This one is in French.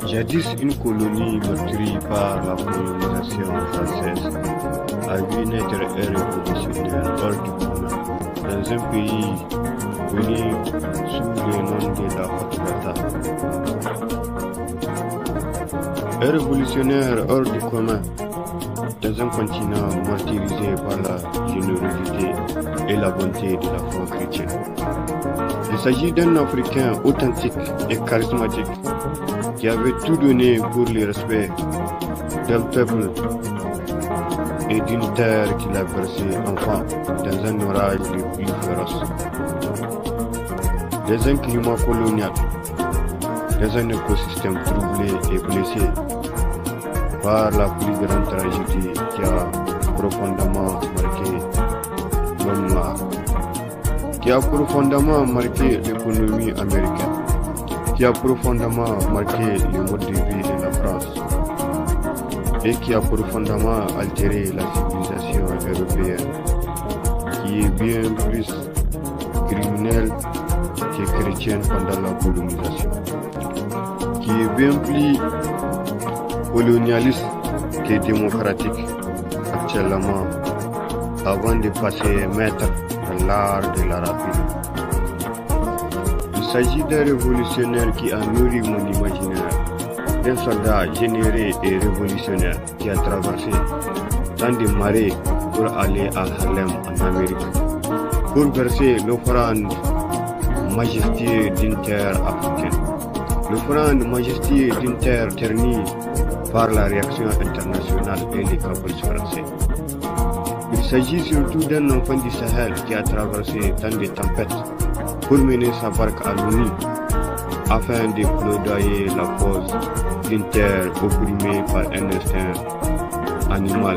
Jadis une colonie meurtrie par la colonisation française a vu naître un révolutionnaire hors du commun dans un pays connu sous le nom de la Fatouata. Un révolutionnaire hors du commun dans un continent martyrisé par la générosité et la bonté de la foi chrétienne. Il s'agit d'un Africain authentique et charismatique qui avait tout donné pour le respect d'un peuple et d'une terre qu'il a bercé enfant dans un orage le plus féroce, dans un climat colonial, dans un écosystème troublé et blessé par la plus grande tragédie qui a profondément marqué l'homme noir, qui a profondément marqué l'économie américaine, qui a profondément marqué le mode de vie de la France et qui a profondément altéré la civilisation européenne, qui est bien plus criminelle que chrétienne pendant la colonisation, qui est bien plus colonialiste que démocratique actuellement, avant de passer maître dans l'art de la rapine. Il s'agit d'un révolutionnaire qui a nourri mon imaginaire, d'un soldat généré et révolutionnaire qui a traversé tant de marées pour aller à Harlem en Amérique, pour verser l'offrande majestueuse d'une terre africaine, l'offrande majestueuse d'une terre ternie par la réaction internationale et les caprices français. Il s'agit surtout d'un enfant du Sahel qui a traversé tant de tempêtes pour mener sa barque à l'ONU afin de plaidoyer la cause d'une terre opprimée par un instinct animal